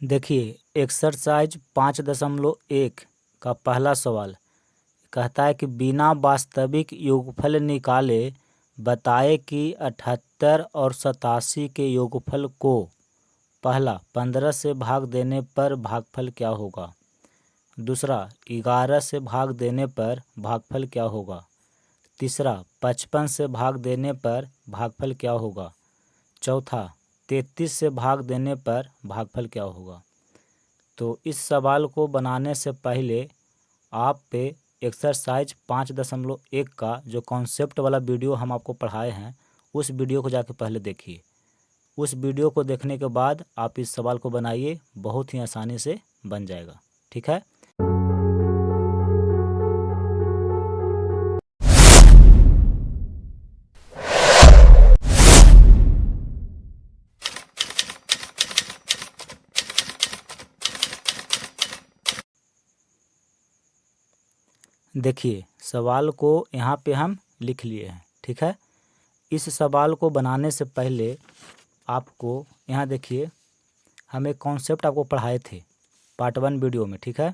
देखिए एक्सरसाइज 5.1 का पहला सवाल कहता है कि बिना वास्तविक योगफल निकाले बताए कि 78 और 87 के योगफल को पहला 15 से भाग देने पर भागफल क्या होगा, दूसरा 11 से भाग देने पर भागफल क्या होगा, तीसरा 55 से भाग देने पर भागफल क्या होगा, चौथा 33 से भाग देने पर भागफल क्या होगा। तो इस सवाल को बनाने से पहले आप पे एक्सरसाइज 5.1 का जो कॉन्सेप्ट वाला वीडियो हम आपको पढ़ाए हैं उस वीडियो को जाके पहले देखिए। उस वीडियो को देखने के बाद आप इस सवाल को बनाइए, बहुत ही आसानी से बन जाएगा। ठीक है। देखिए सवाल को यहाँ पे हम लिख लिए हैं। ठीक है। इस सवाल को बनाने से पहले आपको यहाँ देखिए हम एक कॉन्सेप्ट आपको पढ़ाए थे पार्ट 1 वीडियो में। ठीक है,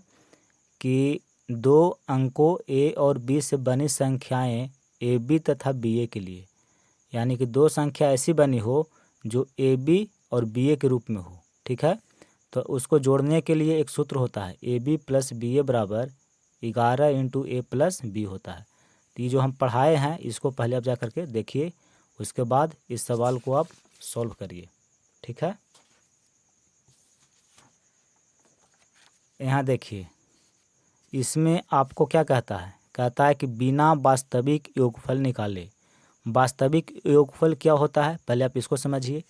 कि दो अंकों ए और बी से बनी संख्याएं ए बी तथा बी ए के लिए, यानी कि दो संख्या ऐसी बनी हो जो ए बी और बी ए के रूप में हो। ठीक है, तो उसको जोड़ने के लिए एक सूत्र होता है ए बी प्लस बी ए बराबर 11 इंटू ए प्लस बी होता है। तो ये जो हम पढ़ाए हैं इसको पहले आप जा करके देखिए, उसके बाद इस सवाल को आप सॉल्व करिए। ठीक है, यहाँ देखिए इसमें आपको क्या कहता है, कहता है कि बिना वास्तविक योगफल निकाले। वास्तविक योगफल क्या होता है पहले आप इसको समझिए।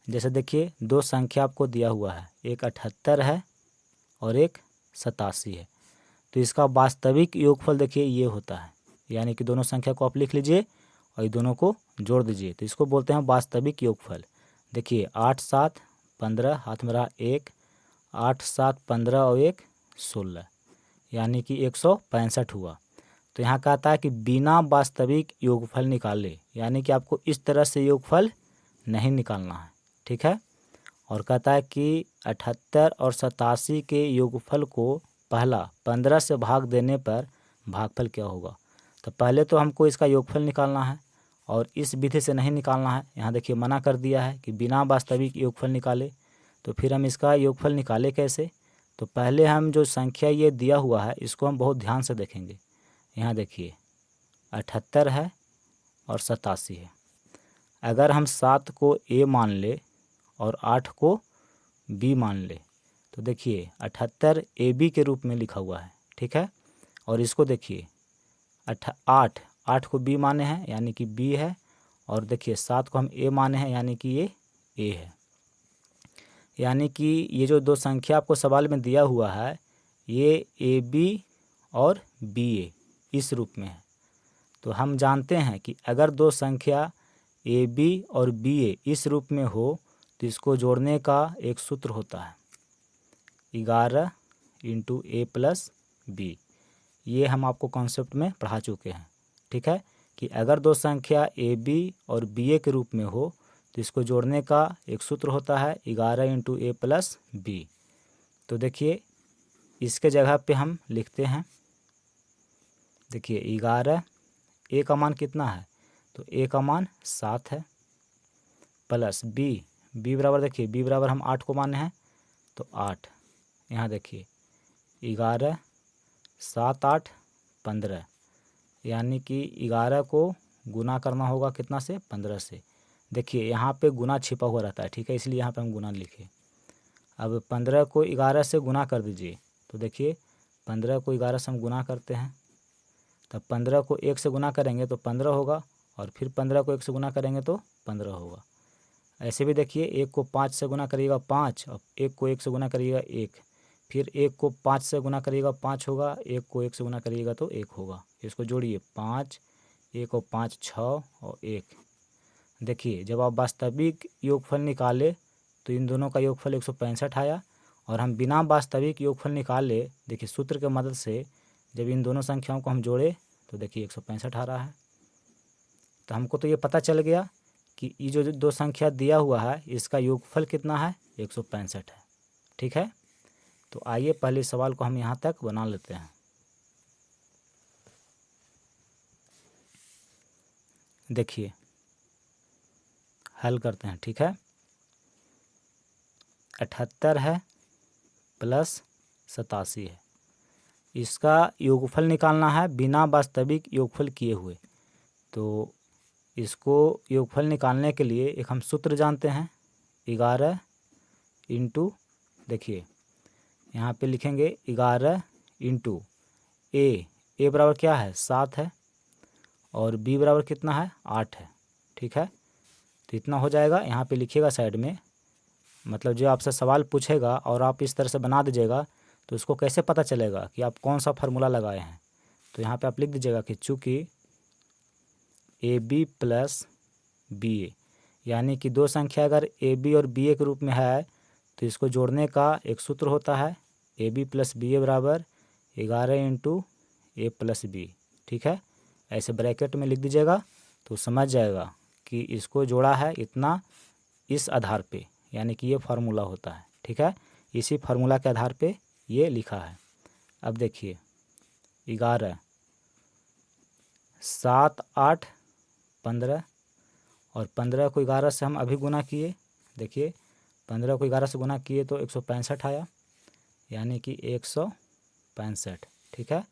जैसे देखिए दो संख्या आपको दिया हुआ है, एक 78 है और एक 87 है। तो इसका वास्तविक योगफल देखिए ये होता है, यानी कि दोनों संख्या को आप लिख लीजिए और ये दोनों को जोड़ दीजिए, तो इसको बोलते हैं वास्तविक योगफल। देखिए 8 7 15, हाथ में रहा 1, 8 7 15 और 1 16, यानी कि 165 हुआ। तो यहाँ कहता है कि बिना वास्तविक योगफल निकाले, यानी कि आपको इस तरह से योगफल नहीं निकालना है। ठीक है, और कहता है कि 78 और 87 के योगफल को पहला 15 से भाग देने पर भागफल क्या होगा। तो पहले तो हमको इसका योगफल निकालना है और इस विधि से नहीं निकालना है। यहाँ देखिए मना कर दिया है कि बिना वास्तविक योगफल निकाले। तो फिर हम इसका योगफल निकाले कैसे, तो पहले हम जो संख्या ये दिया हुआ है इसको हम बहुत ध्यान से देखेंगे। यहाँ देखिए 78 है और 87 है। अगर हम 7 को ए मान ले और 8 को बी मान ले, तो देखिए 78 ए बी के रूप में लिखा हुआ है। ठीक है, और इसको देखिए 8 को बी माने हैं यानी कि बी है, और देखिए 7 को हम ए माने हैं यानी कि ये ए है। यानी कि ये जो दो संख्या आपको सवाल में दिया हुआ है ये ए बी और बी ए इस रूप में है। तो हम जानते हैं कि अगर दो संख्या ए बी और बी ए इस रूप में हो तो इसको जोड़ने का एक सूत्र होता है 11 इंटू ए प्लस बी। ये हम आपको कॉन्सेप्ट में पढ़ा चुके हैं। ठीक है, कि अगर दो संख्या ए बी और बी ए के रूप में हो तो इसको जोड़ने का एक सूत्र होता है 11 इंटू ए प्लस बी। तो देखिए इसके जगह पे हम लिखते हैं, देखिए 11, ए का मान कितना है, तो ए का मान 7 है, प्लस बी बराबर देखिए बी बराबर हम 8 को माने हैं तो 8। यहाँ देखिए 11 7 8 15, यानी कि 11 को गुना करना होगा कितना से, 15 से। देखिए यहाँ पे गुना छिपा हुआ रहता है। ठीक है, इसलिए यहाँ पे हम गुना लिखे। अब 15 को 11 से गुना कर दीजिए, तो देखिए 15 को 11 से हम गुना करते हैं, तब 15 को 1 से गुना करेंगे तो 15 होगा, और फिर 15 को 1 से गुना करेंगे तो 15 होगा। ऐसे भी देखिए 1 को 5 से गुना करिएगा 5, और 1 को 1 से गुना करिएगा 1, फिर 1 को 5 से गुना करिएगा 5 होगा, 1 को 1 से गुना करिएगा तो 1 होगा। इसको जोड़िए 5, 1 और 5 6 और 1। देखिए जब आप वास्तविक योगफल निकाले तो इन दोनों का योगफल 165 आया, और हम बिना वास्तविक योगफल निकाले देखिए सूत्र की मदद से जब इन दोनों संख्याओं को हम जोड़े तो देखिए 165 आ रहा है। तो हमको तो ये पता चल गया कि ये जो दो संख्या दिया हुआ है इसका योगफल कितना है, 165 है। ठीक है। तो आइए पहले सवाल को हम यहाँ तक बना लेते हैं। देखिए हल करते हैं, ठीक है। 78 है प्लस 87 है, इसका योगफल निकालना है बिना वास्तविक योगफल किए हुए। तो इसको योगफल निकालने के लिए एक हम सूत्र जानते हैं, 11 इंटू, देखिए यहाँ पे लिखेंगे 11 इंटू ए बराबर क्या है 7 है, और बी बराबर कितना है 8 है, ठीक है। तो इतना हो जाएगा, यहाँ पे लिखिएगा साइड में, मतलब जो आपसे सवाल पूछेगा और आप इस तरह से बना दीजिएगा तो उसको कैसे पता चलेगा कि आप कौन सा फार्मूला लगाए हैं। तो यहाँ पे आप लिख दीजिएगा कि चूँकि ए बी प्लस बी ए, यानी कि दो संख्या अगर ए बी और बी ए के रूप में है तो इसको जोड़ने का एक सूत्र होता है, ए बी प्लस बी ए बराबर 11 इंटू ए प्लस बी, ठीक है। ऐसे ब्रैकेट में लिख दीजिएगा तो समझ जाएगा कि इसको जोड़ा है इतना इस आधार पे, यानी कि ये फार्मूला होता है, ठीक है। इसी फार्मूला के आधार पे ये लिखा है। अब देखिए 11 7 8 15, और 15 को 11 से हम अभी गुना किए, देखिए 15 को 11 से गुना किए तो 165 आया, यानी कि 165, ठीक है।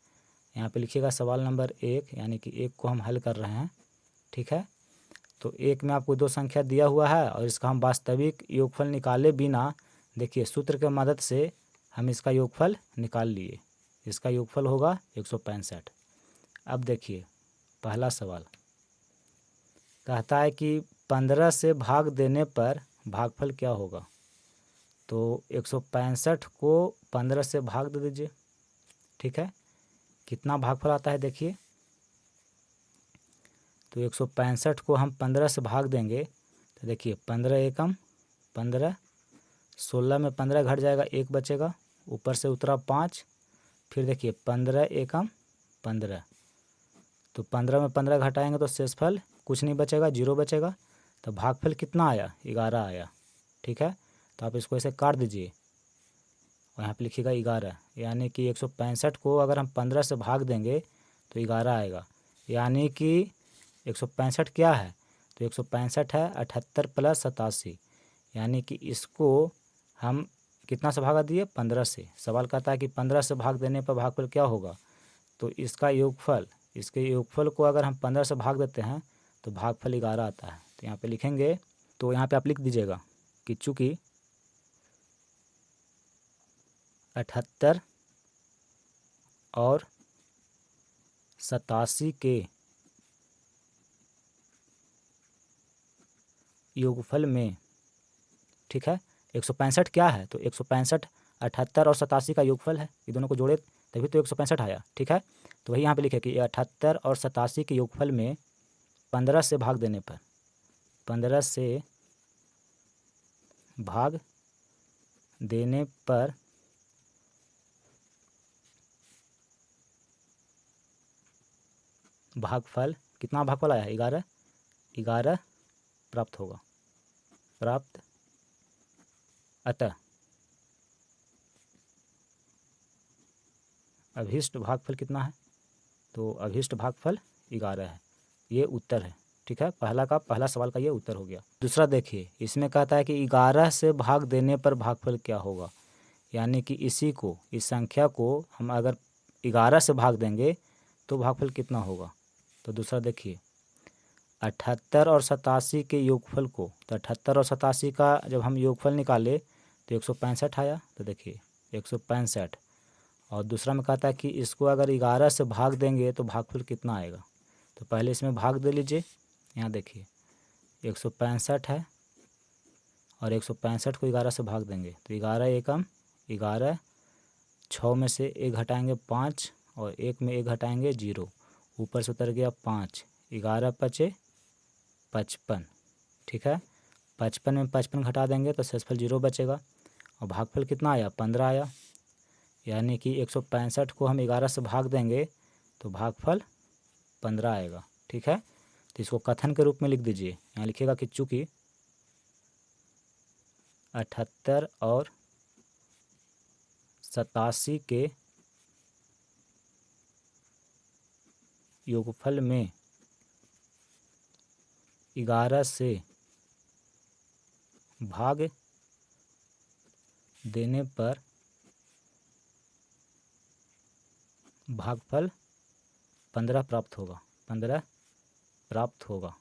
यहाँ पे लिखिएगा सवाल नंबर 1, यानी कि 1 को हम हल कर रहे हैं, ठीक है। तो 1 में आपको दो संख्या दिया हुआ है और इसका हम वास्तविक योगफल निकाले बिना, देखिए सूत्र के मदद से हम इसका योगफल निकाल लिए, इसका योगफल होगा 165। अब देखिए पहला सवाल कहता है कि 15 से भाग देने पर भागफल क्या होगा। तो 165 को 15 से भाग दे दीजिए, ठीक है। कितना भागफल आता है देखिए, तो 165 को हम 15 से भाग देंगे तो देखिए 15 एकम 15, 16 में 15 घट जाएगा, 1 बचेगा, ऊपर से उतरा 5, फिर देखिए 15 एकम 15, तो 15 में 15 घटाएंगे तो शेषफल कुछ नहीं बचेगा, 0 बचेगा। तो भागफल कितना आया 11 आया, ठीक है। तो आप इसको ऐसे काट दीजिए और यहाँ पे लिखिएगा 11, यानी कि 165 को अगर हम 15 से भाग देंगे तो 11 आएगा, यानी कि 165 क्या है, तो 165 है 78 प्लस 87, यानी कि इसको हम कितना से भागा दिए 15 से। सवाल कहता है कि 15 से भाग देने पर भागफल क्या होगा, तो इसका योगफल, इसके योगफल को अगर हम 15 से भाग देते हैं तो भागफल 11 आता है। तो यहाँ पे लिखेंगे, तो यहाँ पे आप लिख दीजिएगा कि चूँकि 78 और 87 के योगफल में, ठीक है, 165 क्या है, तो 165 78 और 87 का योगफल है, ये दोनों को जोड़े तभी तो 165 आया, ठीक है। तो वही यहाँ पे लिखे कि 78 और 87 के योगफल में 15 से भाग देने पर, 15 से भाग देने पर भागफल, कितना भागफल आया 11 11 प्राप्त होगा, प्राप्त। अतः अभीष्ट भागफल कितना है, तो अभीष्ट भागफल 11 है, ये उत्तर है, ठीक है। पहला सवाल का ये उत्तर हो गया। दूसरा देखिए, इसमें कहता है कि 11 से भाग देने पर भागफल क्या होगा, यानी कि इस संख्या को हम अगर 11 से भाग देंगे तो भागफल कितना होगा। तो दूसरा देखिए 78 और 87 के योगफल को, तो 78 और 87 का जब हम योगफल निकाले तो 165 आया, तो देखिए 165, और दूसरा में कहता है कि इसको अगर 11 से भाग देंगे तो भागफल कितना आएगा। तो पहले इसमें भाग दे लीजिए, यहाँ देखिए 165 है और 165 को 11 से भाग देंगे तो 11 एकम 11, 6 में से 1 घटाएंगे 5, और 1 में 1 घटाएंगे 0, ऊपर से उतर गया 5, 11 पचे 55, ठीक है। 55 में 55 घटा देंगे तो शेषफल 0 बचेगा, और भागफल कितना आया 15 आया, यानी कि 165 को हम 11 से भाग देंगे तो भागफल 15 आएगा, ठीक है। तो इसको कथन के रूप में लिख दीजिए, यहाँ लिखिएगा कि चूँकि 78 और 87 के योगफल में 11 से भाग देने पर भागफल 15 प्राप्त होगा। 15 प्राप्त होगा।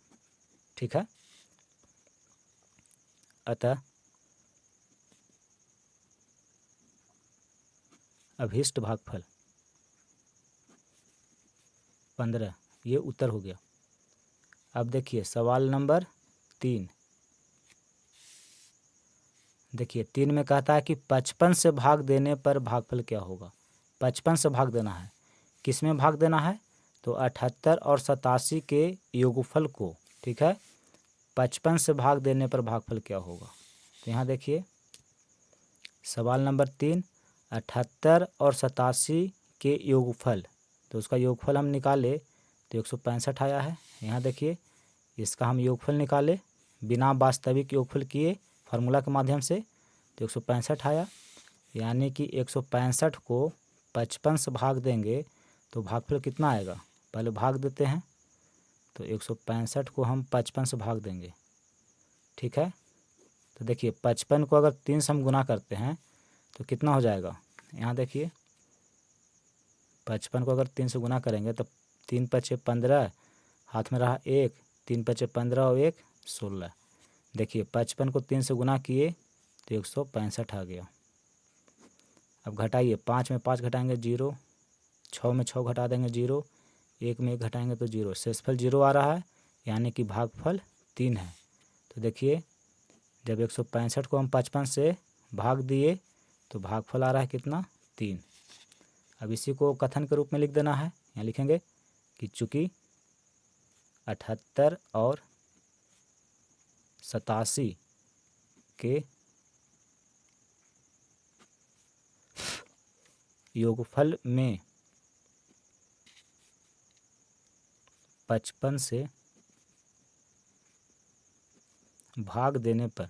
ठीक है। अतः अभीष्ट भागफल 15, ये उत्तर हो गया। अब देखिए सवाल नंबर 3। देखिए 3 में कहता है कि 55 से भाग देने पर भागफल क्या होगा। 55 से भाग देना है। किस में भाग देना है? तो 78 और 87 के योगफल को, ठीक है, 55 से भाग देने पर भागफल क्या होगा। तो यहाँ देखिए सवाल नंबर 3, 78 और 87 के योगफल, तो उसका योगफल हम निकाले तो 165 आया है। यहाँ देखिए इसका हम योगफल निकाले बिना वास्तविक योगफल किए फार्मूला के माध्यम से, तो 165 आया। यानी कि 165 को 55 से भाग देंगे तो भागफल कितना आएगा, पहले भाग देते हैं। तो 165 को हम 55 से भाग देंगे। ठीक है। तो देखिए 55 को अगर 3 से हम गुना करते हैं तो कितना हो जाएगा। यहाँ देखिए 55 को अगर 3 से गुना करेंगे तो 3 पचे 15, हाथ में रहा 1, 3 पचे 15 और 1 16। देखिए 55 को 3 से गुना किए तो 165 आ गया। अब घटाइए, 5 में 5 घटाएंगे 0, 6 में 6 घटा देंगे 0, 1 में 1 घटाएंगे तो 0, शेषफल 0 आ रहा है। यानी कि भागफल 3 है। तो देखिए जब 165 को हम 55 से भाग दिए तो भागफल आ रहा है कितना, 3। अब इसी को कथन के रूप में लिख देना है। यहाँ लिखेंगे कि चूँकि 78 और 87 के योगफल में 55 से भाग देने पर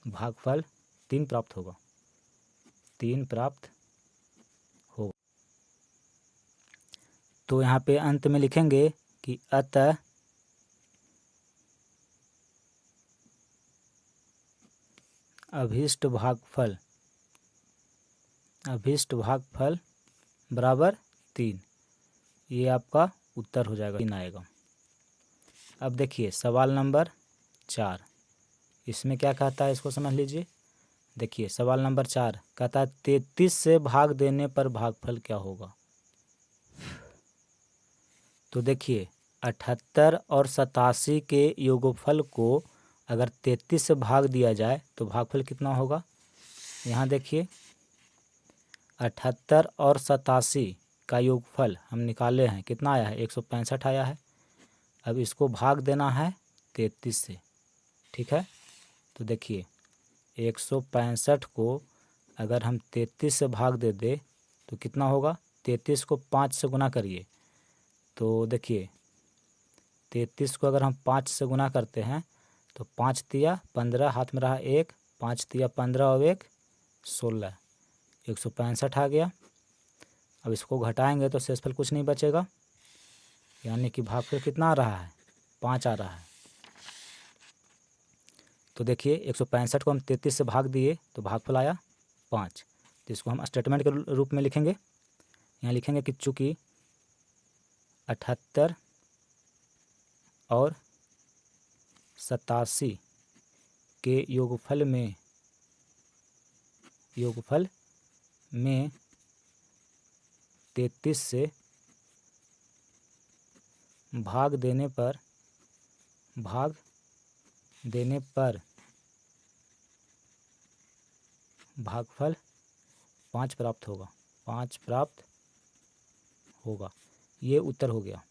भागफल 3 प्राप्त होगा। 3 प्राप्त होगा। तो यहाँ पे अंत में लिखेंगे कि अतः अभीष्ट भागफल बराबर 3। ये आपका उत्तर हो जाएगा, 3 आएगा। अब देखिए सवाल नंबर 4, इसमें क्या कहता है इसको समझ लीजिए। देखिए सवाल नंबर 4 कहता है 33 से भाग देने पर भागफल क्या होगा। तो देखिए 78 और 87 के योगफल को अगर 33 से भाग दिया जाए तो भागफल कितना होगा। यहाँ देखिए 78 और 87 का योगफल हम निकाले हैं, कितना आया है, 165 आया है। अब इसको भाग देना है 33 से। ठीक है। तो देखिए 165 को अगर हम 33 से भाग दे तो कितना होगा। 33 को 5 से गुना करिए तो देखिए 33 को अगर हम 5 से गुना करते हैं तो 5 तिया 15, हाथ में रहा 1, 5 तिया 15 और 1 16, 165 आ गया। अब इसको घटाएंगे तो शेषफल कुछ नहीं बचेगा। यानी कि भागफल कितना आ रहा है, 5 आ रहा है। तो देखिए 165 को हम 33 से भाग दिए तो भागफल आया 5। तो इसको हम स्टेटमेंट के रूप में लिखेंगे। यहाँ लिखेंगे कि चूँकि 78 और 87 के योगफल में 33 से भाग देने पर भागफल 5 प्राप्त होगा। 5 प्राप्त होगा। ये उत्तर हो गया।